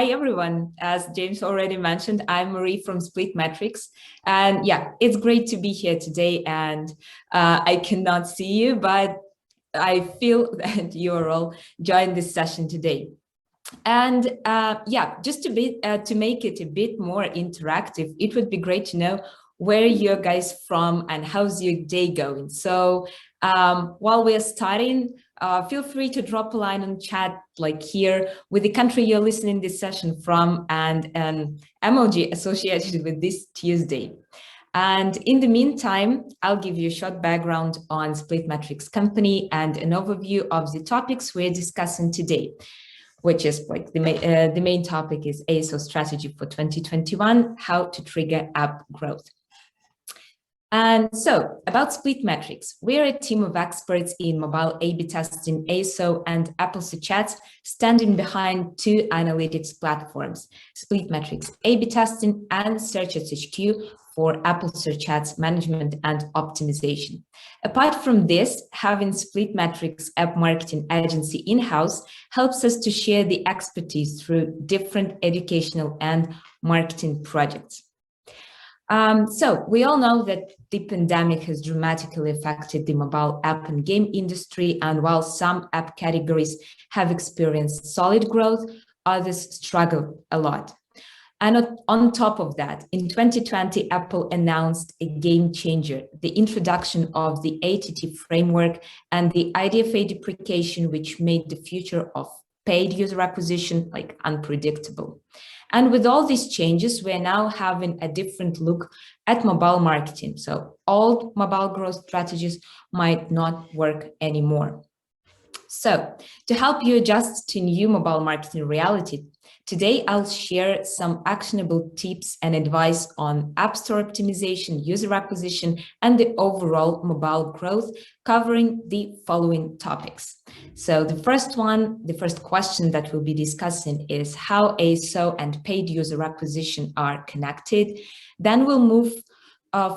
hi everyone. As James already mentioned, I'm Marie from Split Metrics. And yeah, it's great to be here today. And I cannot see you, but I feel that you're all joined this session today. And yeah, just to make it a bit more interactive, it would be great to know where you're guys from and how's your day going. So while we're starting, feel free to drop a line on chat like here with the country you're listening this session from and an emoji associated with this Tuesday. And in the meantime, I'll give you a short background on Split Metrics company and an overview of the topics we're discussing today, which is like the main topic is ASO strategy for 2021, how to trigger app growth. And so about Split Metrics, we're a team of experts in mobile A/B testing, ASO and Apple Search Ads, standing behind two analytics platforms, Split Metrics A/B testing and Search Ads HQ for Apple Search Ads management and optimization. Apart from this, having Split Metrics app marketing agency in-house helps us to share the expertise through different educational and marketing projects. So we all know that the pandemic has dramatically affected the mobile app and game industry, and while some app categories have experienced solid growth, others struggle a lot. And on top of that, in 2020, Apple announced a game changer, the introduction of the ATT framework and the IDFA deprecation, which made the future of paid user acquisition like unpredictable. And with all these changes, we're now having a different look at mobile marketing. So old mobile growth strategies might not work anymore. So to help you adjust to new mobile marketing reality, today I'll share some actionable tips and advice on App Store optimization, user acquisition, and the overall mobile growth, covering the following topics. So the first question that we'll be discussing is how ASO and paid user acquisition are connected. Then we'll move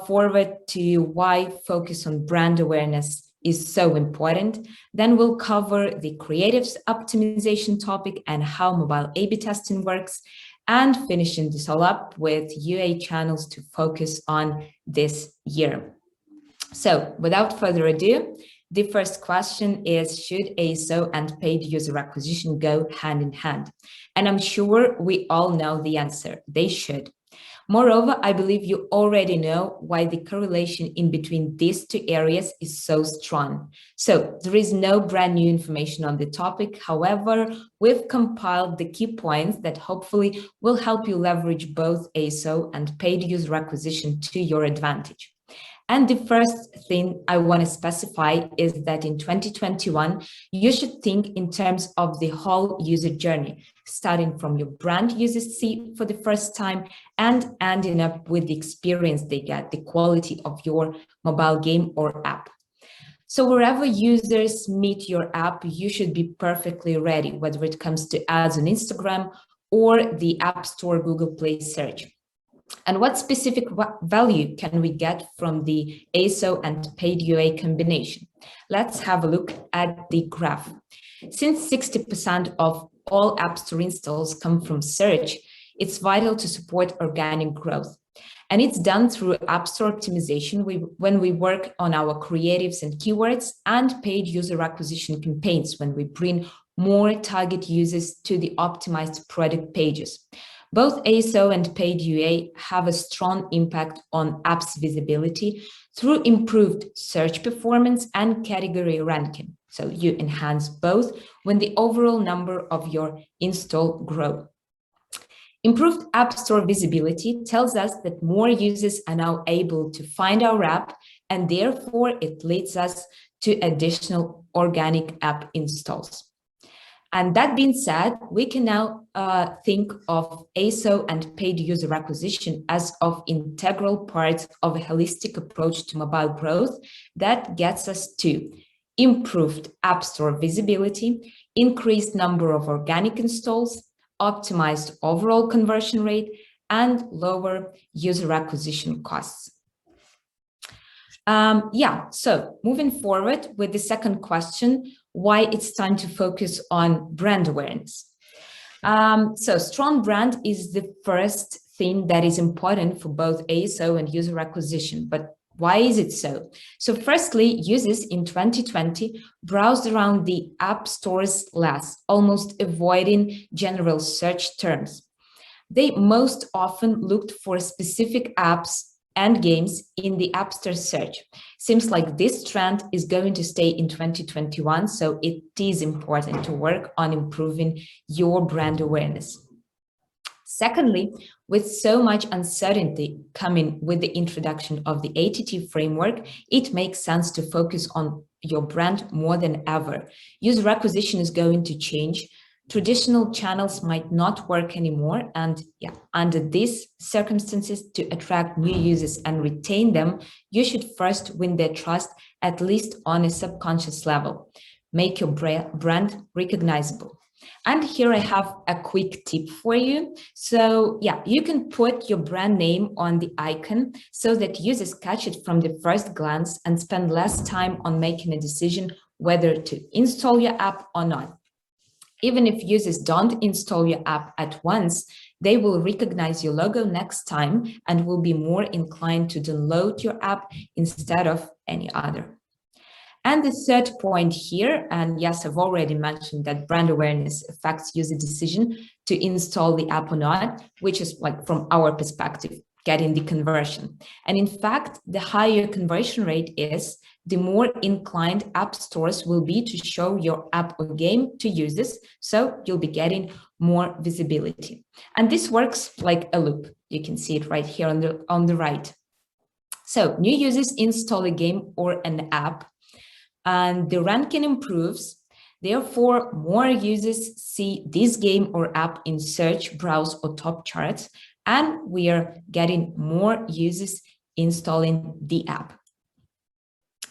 forward to why focus on brand awareness is so important. Then we'll cover the creatives optimization topic and how mobile A/B testing works, and finishing this all up with UA channels to focus on this year. So without further ado, the first question is, should ASO and paid user acquisition go hand in hand? And I'm sure we all know the answer, they should. Moreover, I believe you already know why the correlation in between these two areas is so strong. So there is no brand new information on the topic. However, we've compiled the key points that hopefully will help you leverage both ASO and paid user acquisition to your advantage. And the first thing I want to specify is that in 2021, you should think in terms of the whole user journey, starting from your brand users see for the first time and ending up with the experience they get, the quality of your mobile game or app. So wherever users meet your app, you should be perfectly ready, whether it comes to ads on Instagram or the App Store, Google Play search. And what specific value can we get from the ASO and paid UA combination? Let's have a look at the graph. Since 60% of all App Store installs come from search, it's vital to support organic growth. And it's done through App Store optimization when we work on our creatives and keywords, and paid user acquisition campaigns when we bring more target users to the optimized product pages. Both ASO and paid UA have a strong impact on apps visibility through improved search performance and category ranking. So you enhance both when the overall number of your install grow. Improved App Store visibility tells us that more users are now able to find our app, and therefore it leads us to additional organic app installs. And that being said, we can now think of ASO and paid user acquisition as of integral parts of a holistic approach to mobile growth that gets us to improved App Store visibility, increased number of organic installs, optimized overall conversion rate, and lower user acquisition costs. So moving forward with the second question, why it's time to focus on brand awareness. So strong brand is the first thing that is important for both ASO and user acquisition. But why is it so? So firstly, users in 2020 browsed around the app stores less, almost avoiding general search terms. They most often looked for specific apps and games in the App Store search. Seems like this trend is going to stay in 2021, so it is important to work on improving your brand awareness. Secondly, with so much uncertainty coming with the introduction of the ATT framework, it makes sense to focus on your brand more than ever. User acquisition is going to change. Traditional channels might not work anymore. And yeah, under these circumstances, to attract new users and retain them, you should first win their trust, at least on a subconscious level. Make your brand recognizable. And here I have a quick tip for you. So yeah, you can put your brand name on the icon so that users catch it from the first glance and spend less time on making a decision whether to install your app or not. Even if users don't install your app at once, they will recognize your logo next time and will be more inclined to download your app instead of any other. And the third point here, and yes, I've already mentioned that brand awareness affects user decision to install the app or not, which is like from our perspective, getting the conversion. And in fact, the higher conversion rate is, the more inclined app stores will be to show your app or game to users, so you'll be getting more visibility. And this works like a loop. You can see it right here on the right. So new users install a game or an app, and the ranking improves. Therefore, more users see this game or app in search, browse, or top charts, and we are getting more users installing the app.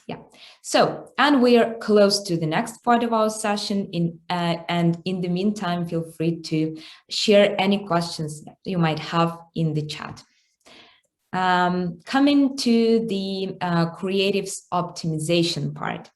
Yeah, so, and we are close to the next part of our session, and in the meantime, feel free to share any questions that you might have in the chat. Coming to the creatives optimization part.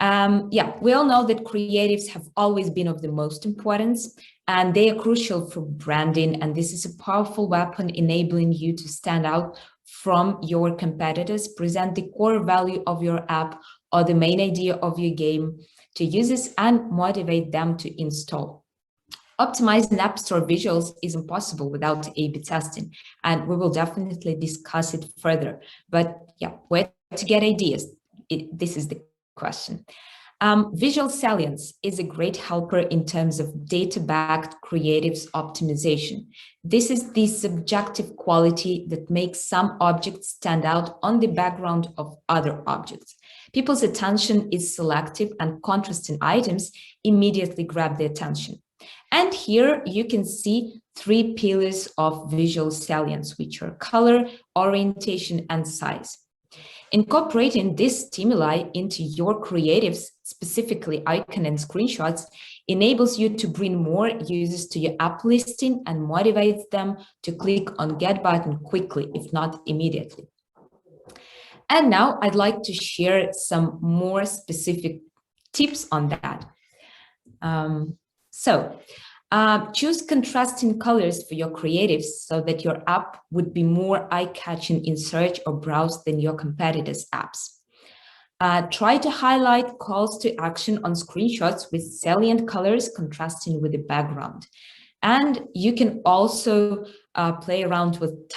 Yeah, we all know that creatives have always been of the most importance, and they are crucial for branding, and this is a powerful weapon enabling you to stand out from your competitors, present the core value of your app or the main idea of your game to users, and motivate them to install. Optimizing App Store visuals is impossible without A/B testing, and we will definitely discuss it further. But yeah, where to get ideas? This is the question. Visual salience is a great helper in terms of data-backed creatives optimization. This is the subjective quality that makes some objects stand out on the background of other objects. People's attention is selective, and contrasting items immediately grab their attention. And here you can see 3 pillars of visual salience, which are color, orientation, and size. Incorporating these stimuli into your creatives, specifically icon and screenshots, enables you to bring more users to your app listing and motivates them to click on Get button quickly, if not immediately. And now I'd like to share some more specific tips on that. Choose contrasting colors for your creatives so that your app would be more eye-catching in search or browse than your competitors' apps. Try to highlight calls to action on screenshots with salient colors contrasting with the background. And you can also play around with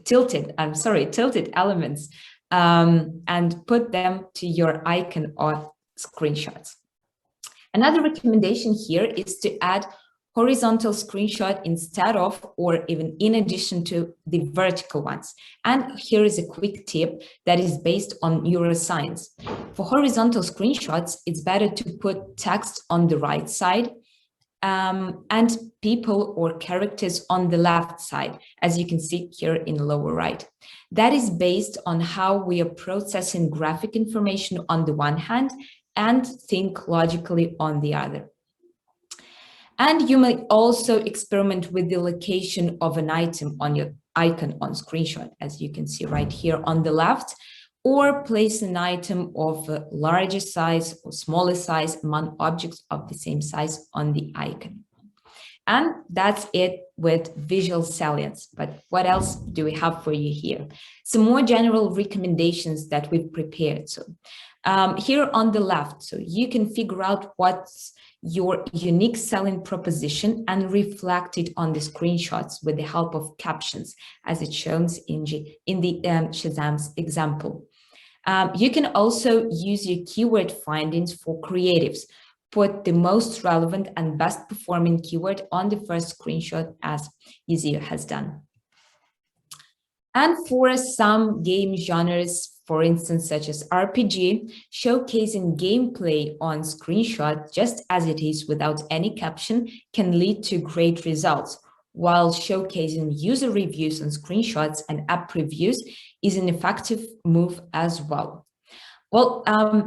tilted elements and put them to your icon or screenshots. Another recommendation here is to add horizontal screenshot instead of, or even in addition to, the vertical ones. And here is a quick tip that is based on neuroscience. For horizontal screenshots, it's better to put text on the right side and people or characters on the left side, as you can see here in the lower right. That is based on how we are processing graphic information on the one hand and think logically on the other. And you may also experiment with the location of an item on your icon on screenshot, as you can see right here on the left, or place an item of a larger size or smaller size among objects of the same size on the icon. And that's it with visual salience. But what else do we have for you here? Some more general recommendations that we've prepared. So here on the left, so you can figure out what's your unique selling proposition and reflect it on the screenshots with the help of captions, as it shows in the Shazam's example. You can also use your keyword findings for creatives. Put the most relevant and best performing keyword on the first screenshot, as ASO has done. And for some game genres, for instance, such as RPG, showcasing gameplay on screenshot just as it is without any caption can lead to great results, while showcasing user reviews on screenshots and app previews is an effective move as well. Well,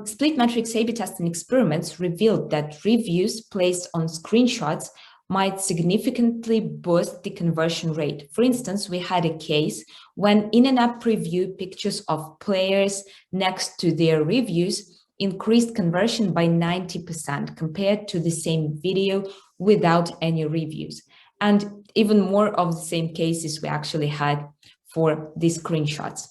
split matrix A/B testing experiments revealed that reviews placed on screenshots might significantly boost the conversion rate. For instance, we had a case when in-app preview pictures of players next to their reviews increased conversion by 90% compared to the same video without any reviews. And even more of the same cases we actually had for these screenshots.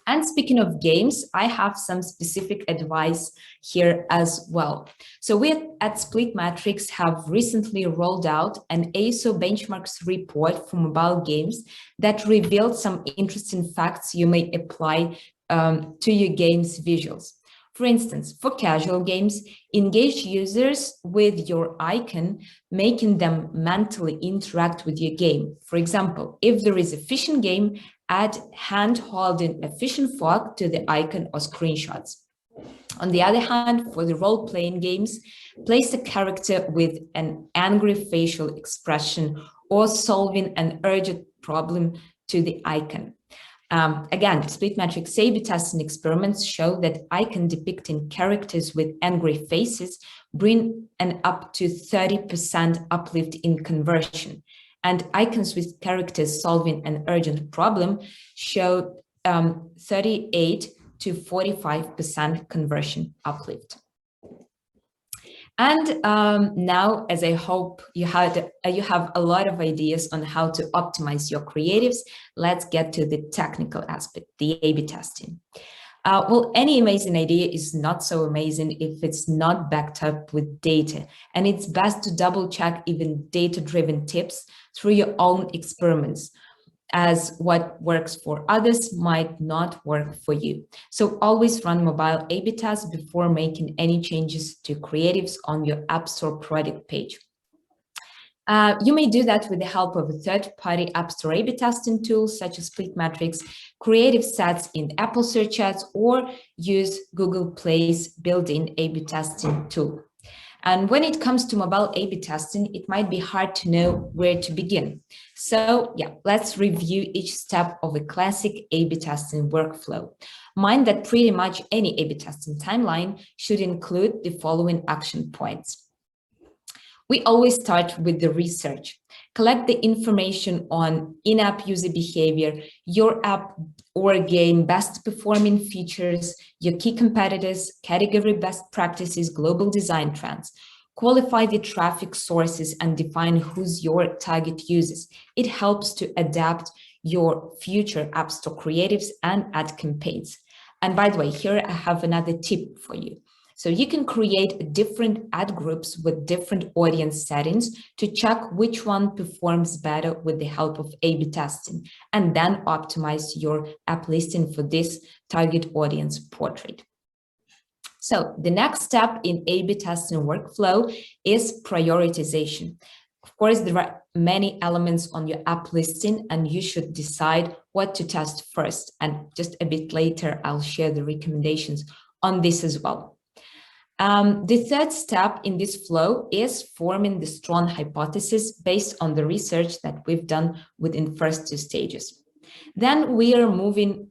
And speaking of games, I have some specific advice here as well. So we at Split Matrix have recently rolled out an ASO benchmarks report for mobile games that revealed some interesting facts you may apply to your game's visuals. For instance, for casual games, engage users with your icon, making them mentally interact with your game. For example, if there is a fishing game, add hand-holding a fishing fork to the icon or screenshots. On the other hand, for the role-playing games, place a character with an angry facial expression or solving an urgent problem to the icon. Again, split matrix A/B testing experiments show that icon depicting characters with angry faces bring an up to 30% uplift in conversion. And icons with characters solving an urgent problem showed 38 to 45% conversion uplift. And now, as I hope you have a lot of ideas on how to optimize your creatives, let's get to the technical aspect, the A/B testing. Well, any amazing idea is not so amazing if it's not backed up with data. And it's best to double check even data-driven tips through your own experiments, as what works for others might not work for you. So always run mobile A/B tests before making any changes to creatives on your App Store product page. You may do that with the help of a third-party App Store A/B testing tool, such as Split Matrix, creative sets in Apple Search Ads, or use Google Play's built-in A/B testing tool. And when it comes to mobile A/B testing, it might be hard to know where to begin. So yeah, let's review each step of a classic A/B testing workflow. Mind that pretty much any A/B testing timeline should include the following action points. We always start with the research. Collect the information on in-app user behavior, your app or game best performing features, your key competitors, category best practices, global design trends. Qualify the traffic sources and define who's your target users. It helps to adapt your future App Store creatives and ad campaigns. And by the way, here I have another tip for you. So you can create different ad groups with different audience settings to check which one performs better with the help of A/B testing, and then optimize your app listing for this target audience portrait. So the next step in A/B testing workflow is prioritization. Of course, there are many elements on your app listing, and you should decide what to test first. And just a bit later, I'll share the recommendations on this as well. The third step in this flow is forming the strong hypothesis based on the research that we've done within first two stages. Then we are moving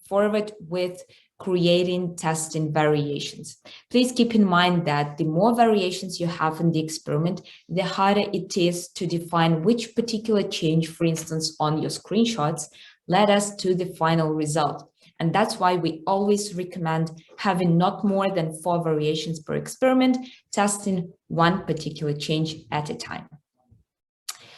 forward with creating testing variations. Please keep in mind that the more variations you have in the experiment, the harder it is to define which particular change, for instance, on your screenshots, led us to the final result. And that's why we always recommend having not more than 4 variations per experiment, testing one particular change at a time.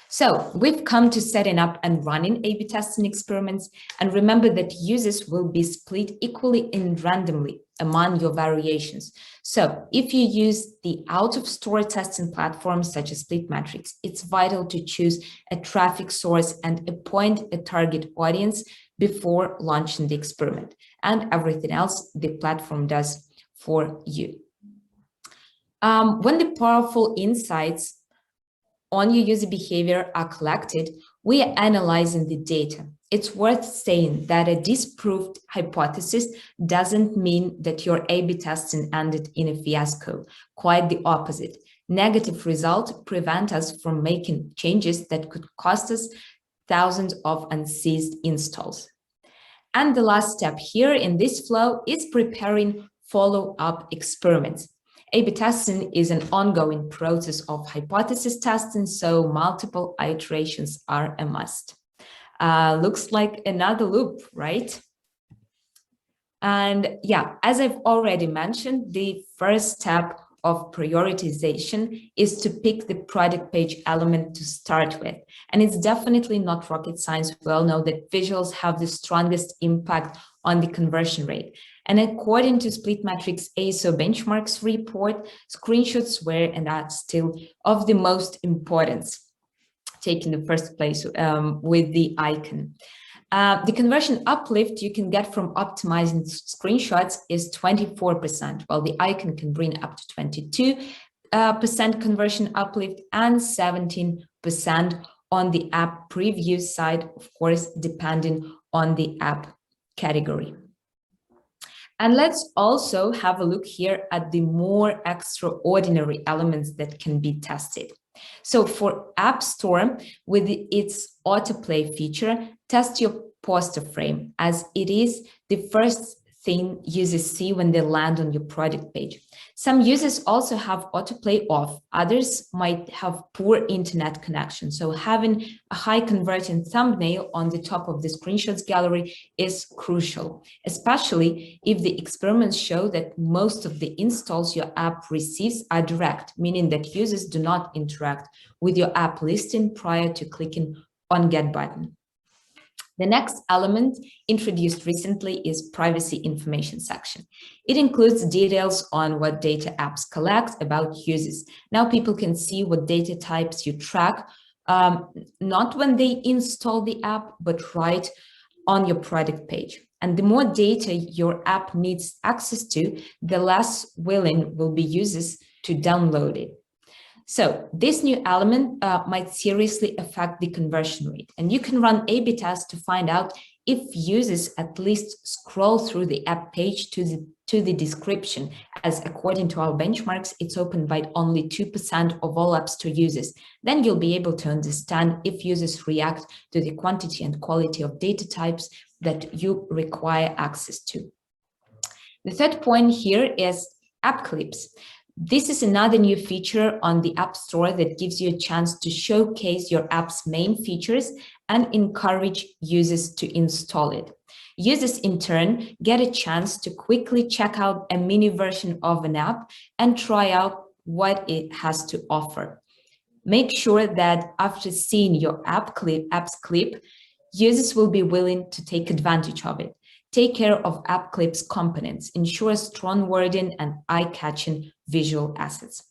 So we've come to setting up and running A/B testing experiments, and remember that users will be split equally and randomly among your variations. So if you use the out-of-store testing platforms such as Splitmetrics, it's vital to choose a traffic source and appoint a target audience before launching the experiment, and everything else the platform does for you. When the powerful insights on your user behavior are collected, we are analyzing the data. It's worth saying that a disproved hypothesis doesn't mean that your A/B testing ended in a fiasco. Quite the opposite. Negative results prevent us from making changes that could cost us thousands of unceased installs. And the last step here in this flow is preparing follow-up experiments. A/B testing is an ongoing process of hypothesis testing, so multiple iterations are a must. Looks like another loop, right? And yeah, as I've already mentioned, the first step of prioritization is to pick the product page element to start with. And it's definitely not rocket science. We all know that visuals have the strongest impact on the conversion rate. And according to Splitmetrics ASO benchmarks report, screenshots were and are still of the most importance, taking the first place with the icon. The conversion uplift you can get from optimizing screenshots is 24%, while the icon can bring up to 22% conversion uplift and 17% on the app preview side, of course, depending on the app category. And let's also have a look here at the more extraordinary elements that can be tested. So for App Store, with its autoplay feature, test your poster frame, as it is the first thing users see when they land on your product page. Some users also have autoplay off. Others might have poor internet connection. So having a high converting thumbnail on the top of the screenshots gallery is crucial, especially if the experiments show that most of the installs your app receives are direct, meaning that users do not interact with your app listing prior to clicking on Get button. The next element introduced recently is privacy information section. It includes details on what data apps collect about users. Now people can see what data types you track, not when they install the app, but right on your product page. And the more data your app needs access to, the less willing will be users to download it. So this new element might seriously affect the conversion rate, and you can run A/B tests to find out if users at least scroll through the app page to the description, as according to our benchmarks, it's opened by only 2% of all App Store users. Then you'll be able to understand if users react to the quantity and quality of data types that you require access to. The third point here is app clips. This is another new feature on the App Store that gives you a chance to showcase your app's main features and encourage users to install it. Users, in turn, get a chance to quickly check out a mini version of an app and try out what it has to offer. Make sure that after seeing your app's clip, users will be willing to take advantage of it. Take care of app clips components, ensure strong wording and eye-catching visual assets.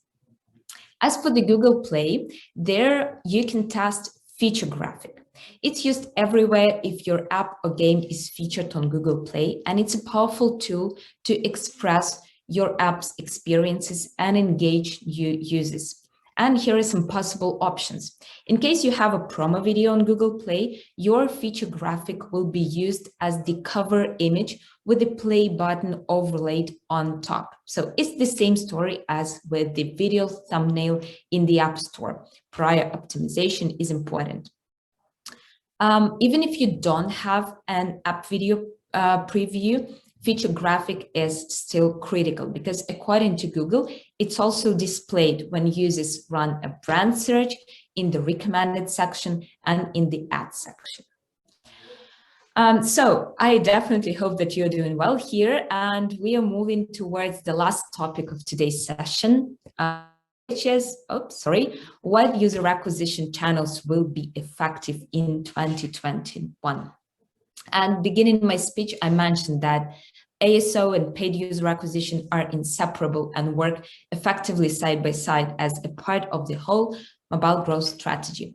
As for the Google Play, there you can test feature graphic. It's used everywhere if your app or game is featured on Google Play, and it's a powerful tool to express your app's experiences and engage users. And here are some possible options. In case you have a promo video on Google Play, your feature graphic will be used as the cover image with the play button overlaid on top. So it's the same story as with the video thumbnail in the App Store. Prior optimization is important. Even if you don't have an app video preview, feature graphic is still critical because according to Google, it's also displayed when users run a brand search in the recommended section and in the ad section. So I definitely hope that you're doing well here, and we are moving towards the last topic of today's session, which is, what user acquisition channels will be effective in 2021. And beginning my speech, I mentioned that ASO and paid user acquisition are inseparable and work effectively side by side as a part of the whole mobile growth strategy.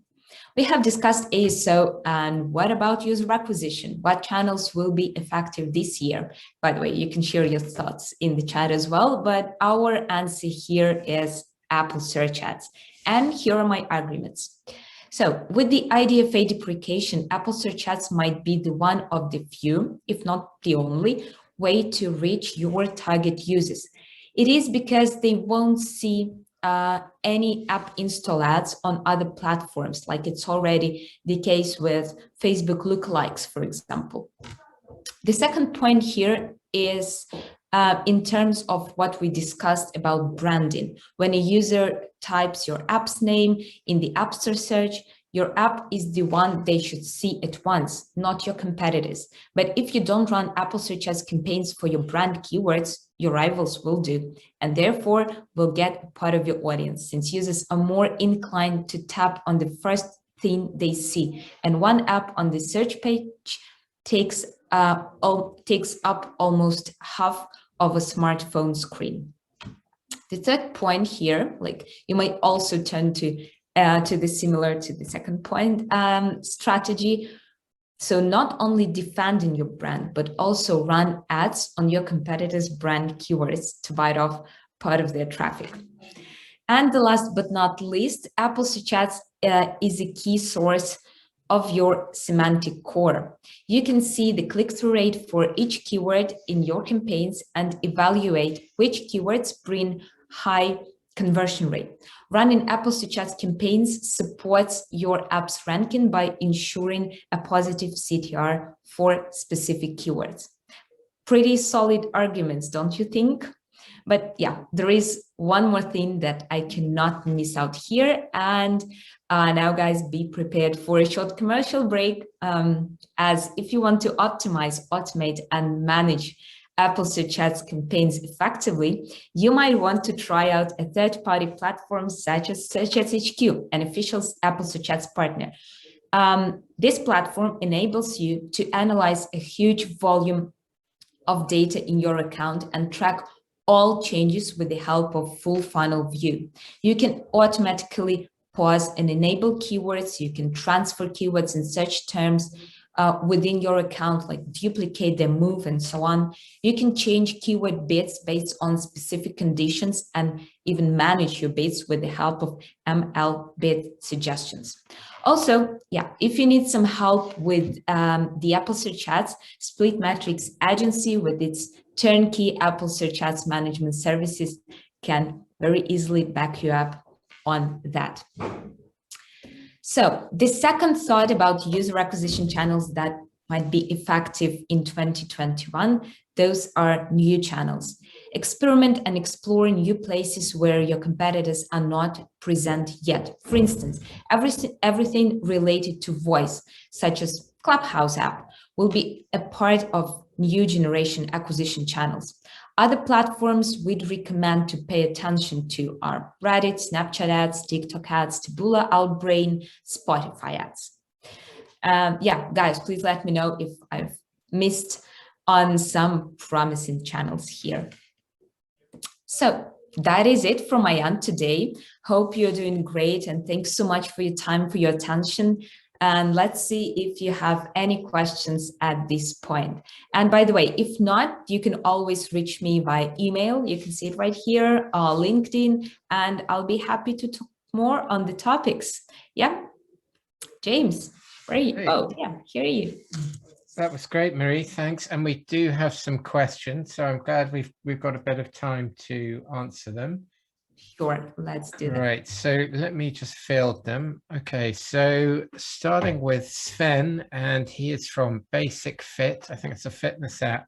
We have discussed ASO, and what about user acquisition? What channels will be effective this year? By the way, you can share your thoughts in the chat as well, but our answer here is Apple search ads. And here are my arguments. So with the IDFA deprecation, Apple search ads might be the one of the few, if not the only, way to reach your target users. It is because they won't see any app install ads on other platforms, like it's already the case with Facebook lookalikes, for example. The second point here is in terms of what we discussed about branding. When a user types your app's name in the App Store search, your app is the one they should see at once, not your competitors. But if you don't run Apple search ads campaigns for your brand keywords, your rivals will do, and therefore will get part of your audience, since users are more inclined to tap on the first thing they see. And one app on the search page takes up almost half of a smartphone screen. The third point here, like you might also turn to the similar to the second point strategy. So not only defending your brand, but also run ads on your competitors' brand keywords to bite off part of their traffic. And the last but not least, Apple Search Ads is a key source of your semantic core. You can see the click-through rate for each keyword in your campaigns and evaluate which keywords bring high conversion rate. Running Apple Search Ads campaigns supports your app's ranking by ensuring a positive CTR for specific keywords. Pretty solid arguments, don't you think? But yeah, there is one more thing that I cannot miss out here. And now, guys, be prepared for a short commercial break, as if you want to optimize, automate, and manage Apple Search Ads campaigns effectively, you might want to try out a third-party platform such as Search Ads HQ, an official Apple Search Ads partner. This platform enables you to analyze a huge volume of data in your account and track all changes with the help of full funnel view. You can automatically pause and enable keywords. You can transfer keywords and search terms within your account, like duplicate them, move, and so on. You can change keyword bids based on specific conditions and even manage your bids with the help of ML bid suggestions. Also, yeah, if you need some help with the Apple Search Ads, Split Metrics agency with its turnkey Apple Search Ads management services can very easily back you up on that. So the second thought about user acquisition channels that might be effective in 2021, those are new channels. Experiment and explore new places where your competitors are not present yet. For instance, everything related to voice, such as Clubhouse app, will be a part of new generation acquisition channels. Other platforms we'd recommend to pay attention to are Reddit, Snapchat ads, TikTok ads, Taboola, Outbrain, Spotify ads. Yeah, guys, please let me know if I've missed on some promising channels here. So that is it from my end today. Hope you're doing great, and thanks so much for your time, for your attention. And let's see if you have any questions at this point. And by the way, if not, you can always reach me by email. You can see it right here, LinkedIn, and I'll be happy to talk more on the topics. Yeah, James, where are you? Hey. Oh, yeah, here are you. That was great, Marie. Thanks. And we do have some questions, so I'm glad we've got a bit of time to answer them. Sure, let's do that. Right, so let me just field them. Okay, so starting with Sven, and he is from Basic Fit. I think it's a fitness app.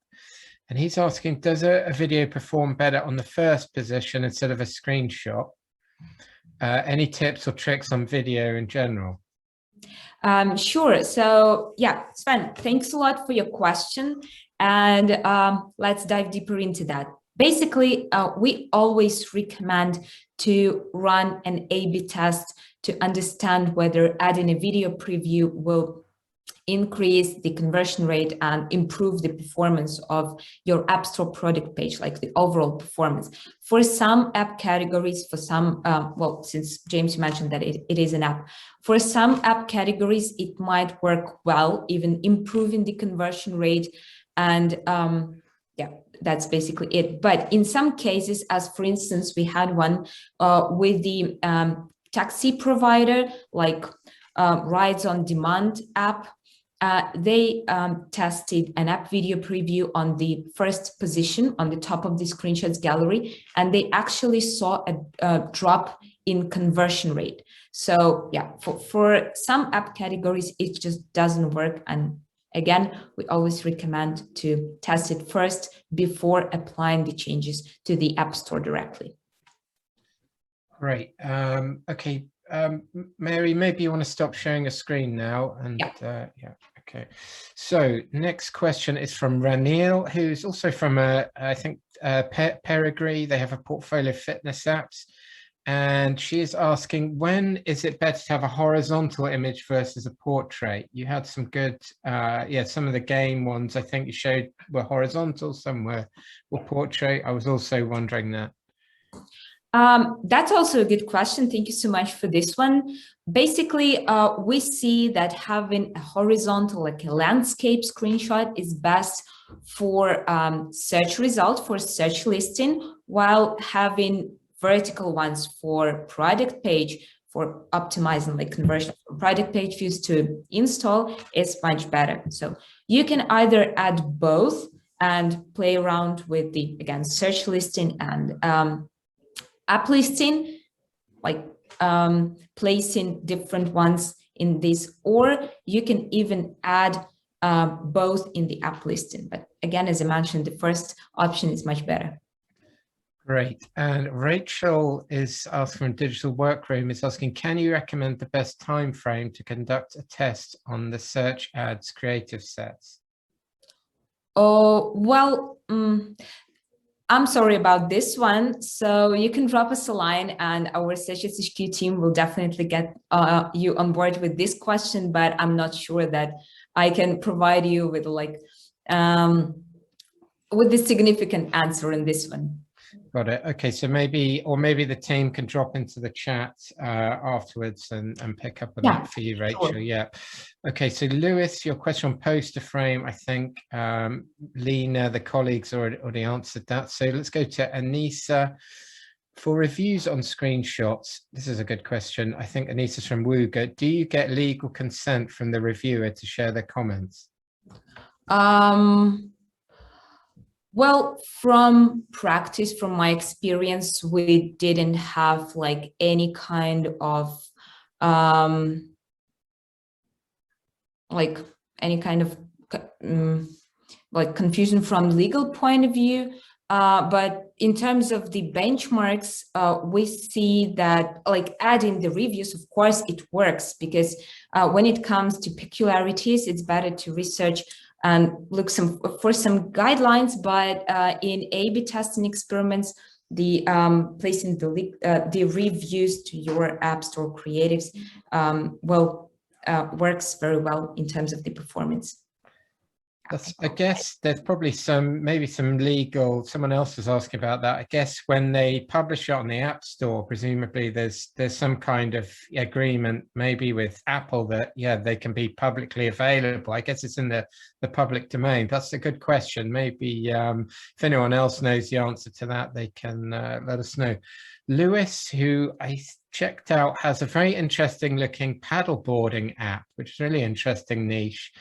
And he's asking, does a video perform better on the first position instead of a screenshot? Any tips or tricks on video in general? Sure. So yeah, Sven, thanks a lot for your question. And let's dive deeper into that. Basically, we always recommend to run an A/B test to understand whether adding a video preview will increase the conversion rate and improve the performance of your App Store product page, like the overall performance. For some app categories, for some, well, since James mentioned that it is an app, for some app categories, it might work well, even improving the conversion rate. And yeah, that's basically it. But in some cases, as for instance, we had one with the taxi provider, like Rides on Demand app. They tested an app video preview on the first position on the top of the screenshots gallery, and they actually saw a drop in conversion rate. So yeah, for some app categories, it just doesn't work. And again, we always recommend to test it first before applying the changes to the App Store directly. Great. Okay. Mary, maybe you want to stop sharing a screen now. And yeah, okay. So next question is from Ranil, who's also from, I think, Peregrine. They have a portfolio of fitness apps. And she is asking, when is it better to have a horizontal image versus a portrait? You had some good, yeah, some of the game ones I think you showed were horizontal, some were portrait. I was also wondering that. That's also a good question. Thank you so much for this one. Basically, we see that having a horizontal, like a landscape screenshot, is best for search result, for search listing, while having vertical ones for product page, for optimizing like conversion from product page views to install is much better. So you can either add both and play around with the, again, search listing and app listing, like placing different ones in this, or you can even add both in the app listing. But again, as I mentioned, the first option is much better. Great. And Rachel is asking from Digital Workroom, is asking, can you recommend the best time frame to conduct a test on the search ads creative sets? Oh, well, I'm sorry about this one. So you can drop us a line and our Search HQ team will definitely get you on board with this question, but I'm not sure that I can provide you with like with the significant answer in this one. Got it. Okay, so maybe the team can drop into the chat afterwards and pick up on that for you, Rachel. Sure. Yeah. Okay, so Lewis, your question on poster frame, I think Lena, the colleagues already answered that. So let's go to Anissa. For reviews on screenshots, this is a good question. I think Anissa's from Wooga. Do you get legal consent from the reviewer to share their comments? Well, from practice, from my experience, we didn't have like any kind of like confusion from legal point of view. But in terms of the benchmarks, we see that like adding the reviews, of course, it works because when it comes to peculiarities, it's better to research and look for some guidelines. But in A/B testing experiments, the placing the reviews to your App Store creatives works very well in terms of the performance. I guess there's probably maybe some legal, someone else was asking about that. I guess when they publish it on the App Store, presumably there's some kind of agreement maybe with Apple that, yeah, they can be publicly available. I guess it's in the public domain. That's a good question. Maybe if anyone else knows the answer to that, they can let us know. Lewis, who I checked out, has a very interesting looking paddleboarding app, which is really interesting niche.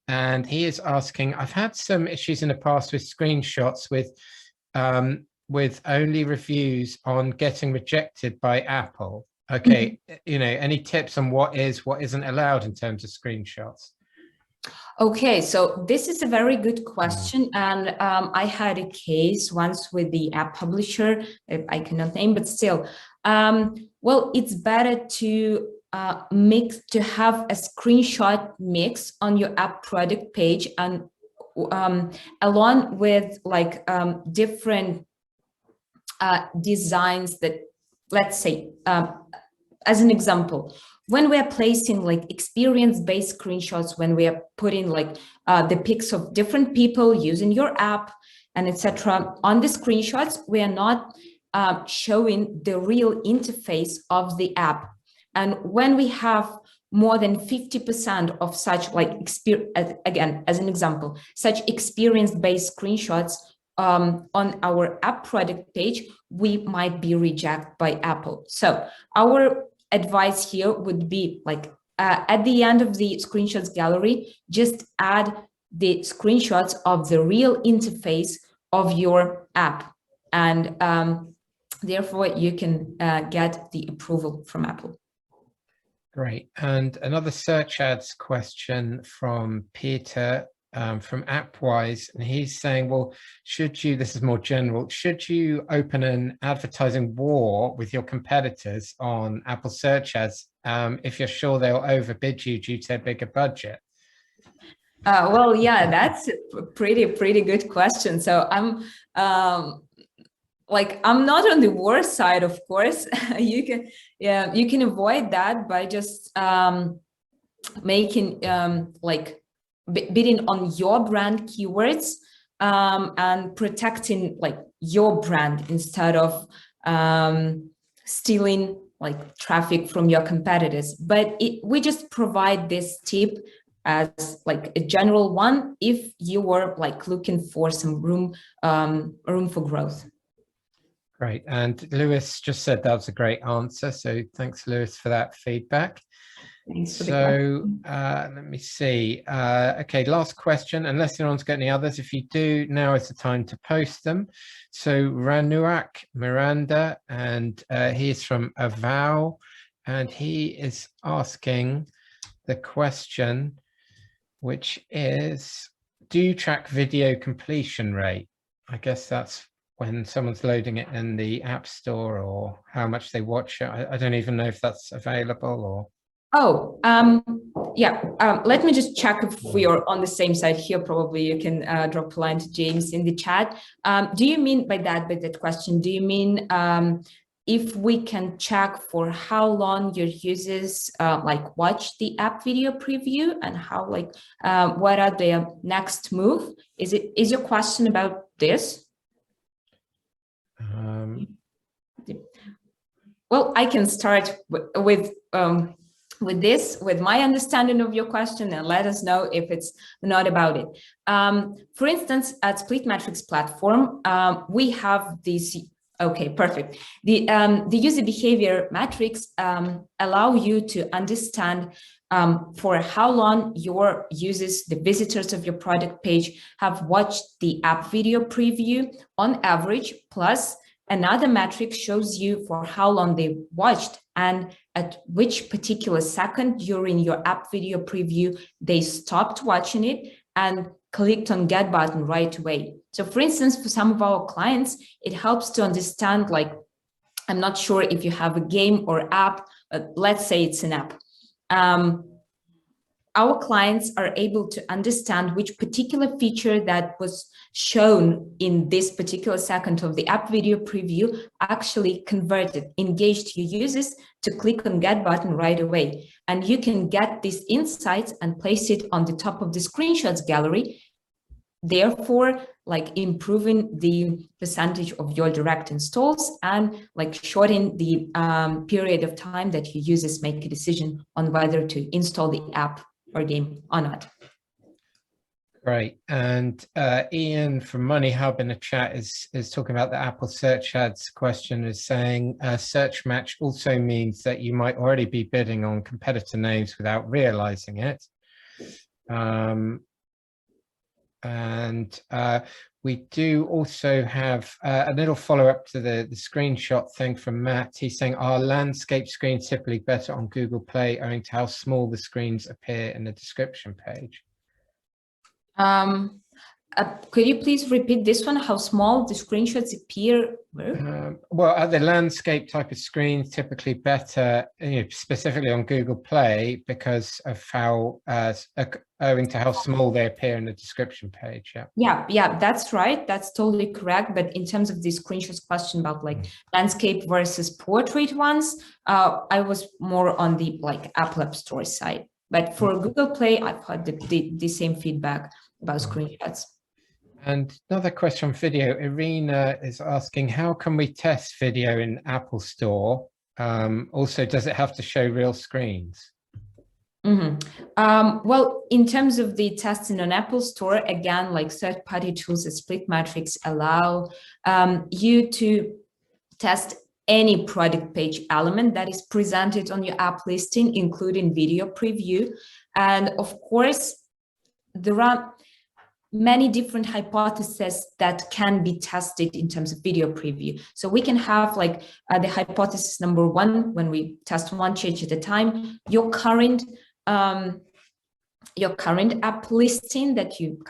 And he is asking, I've had some issues in the past with screenshots with only reviews on getting rejected by Apple. Okay, you know, any tips on what isn't allowed in terms of screenshots? Okay, so this is a very good question. And I had a case once with the app publisher, I cannot name, but still, well, it's better to mix, to have a screenshot mix on your app product page, and along with like different designs that, let's say, as an example, when we are placing like experience-based screenshots, when we are putting like the pics of different people using your app and etc. on the screenshots, we are not showing the real interface of the app. And when we have more than 50% of such like again, as an example, such experience-based screenshots on our app product page, we might be rejected by Apple. So our advice here would be like at the end of the screenshots gallery, just add the screenshots of the real interface of your app, and therefore you can get the approval from Apple. Great. And another search ads question from Peter from AppWise, and he's saying, well, should you, this is more general, should you open an advertising war with your competitors on Apple search ads if you're sure they'll overbid you due to their bigger budget? Well, yeah, that's a pretty good question. So I'm I'm not on the war side, of course. You can avoid that by just making like bidding on your brand keywords and protecting like your brand instead of stealing like traffic from your competitors. But we just provide this tip as like a general one if you were like looking for some room for growth. Great. And Lewis just said that was a great answer. So thanks, Lewis, for that feedback. Thanks for so let me see. Okay, last question, unless anyone's got any others. If you do, now is the time to post them. So Ranuak Miranda, and he is from Avow, and he is asking the question, which is, do you track video completion rate? I guess that's when someone's loading it in the App Store, or how much they watch it. I don't even know if that's available or... Oh, yeah. Let me just check if we are on the same side here. Probably you can drop a line to James in the chat. Do you mean by that question, do you mean if we can check for how long your users like watch the app video preview, and how like what are their next move? Is your question about this? Well, I can start with my understanding of your question, and let us know if it's not about it. For instance, at Splitmetrics platform, we have this. Okay, perfect. The user behavior metrics allow you to understand for how long your users, the visitors of your product page, have watched the app video preview on average, plus another metric shows you for how long they watched and at which particular second during your app video preview they stopped watching it and clicked on get button right away. So for instance, for some of our clients, it helps to understand, like, I'm not sure if you have a game or app, let's say it's an app. Our clients are able to understand which particular feature that was shown in this particular second of the app video preview actually converted, engaged your users to click on get button right away. And you can get these insights and place it on the top of the screenshots gallery, therefore like improving the percentage of your direct installs and like shortening the period of time that your users make a decision on whether to install the app or game or not. Great. And Ian from Money Hub in the chat is talking about the Apple search ads question, is saying search match also means that you might already be bidding on competitor names without realizing it. We do also have a little follow-up to the screenshot thing from Matt. He's saying, are landscape screens typically better on Google Play owing to how small the screens appear in the description page? Could you please repeat this one? How small the screenshots appear where? Well, at the landscape type of screen, typically better, specifically on Google Play, because of how, owing to how small they appear in the description page. Yeah, that's right. That's totally correct. But in terms of the screenshots question about like landscape versus portrait ones, I was more on the like Apple App Store side. But for Google Play, I've had the same feedback about screenshots. And another question on video, Irina is asking, how can we test video in Apple Store? Also, does it have to show real screens? Well, in terms of the testing on Apple Store, again, like third-party tools at Splitmetrics allow you to test any product page element that is presented on your app listing, including video preview. And of course, there are many different hypotheses that can be tested in terms of video preview. So we can have like the hypothesis number one, when we test one change at a time, your current app listing that you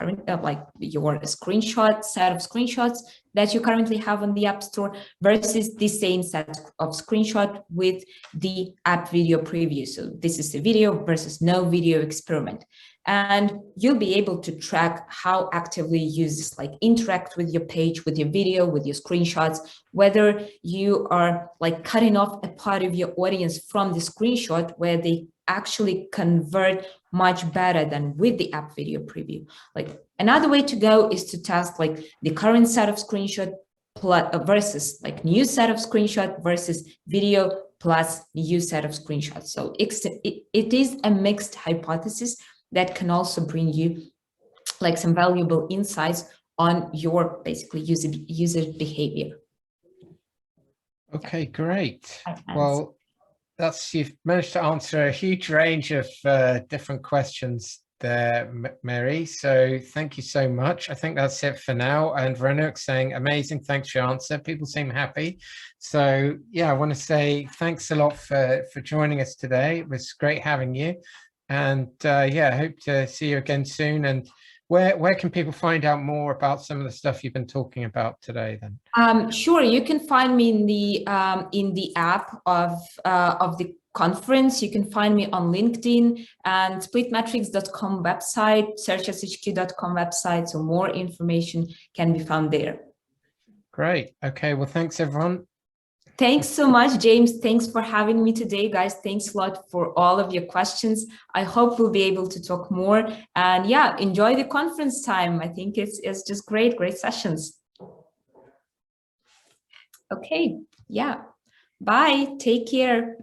like your screenshot set of screenshots that you currently have on the App Store versus the same set of screenshot with the app video preview. So this is the video versus no video experiment. And you'll be able to track how actively users like interact with your page, with your video, with your screenshots, whether you are like cutting off a part of your audience from the screenshot where they actually convert much better than with the app video preview. Like another way to go is to test like the current set of screenshot versus like new set of screenshot versus video plus new set of screenshots. So it is a mixed hypothesis that can also bring you like some valuable insights on your basically user behavior. Okay, great. Well, you've managed to answer a huge range of different questions there, Mary. So thank you so much. I think that's it for now. And Renuk's saying, amazing, thanks for your answer. People seem happy. So yeah, I want to say thanks a lot for joining us today. It was great having you. And yeah, I hope to see you again soon. And where can people find out more about some of the stuff you've been talking about today then? Sure, you can find me in the app of the conference. You can find me on LinkedIn and splitmetrics.com website, searchshq.com website, so more information can be found there. Great. Okay, well, thanks everyone. Thanks so much, James. Thanks for having me today, guys. Thanks a lot for all of your questions. I hope we'll be able to talk more. And yeah, enjoy the conference time. I think it's just great sessions. Okay, yeah. Bye. Take care.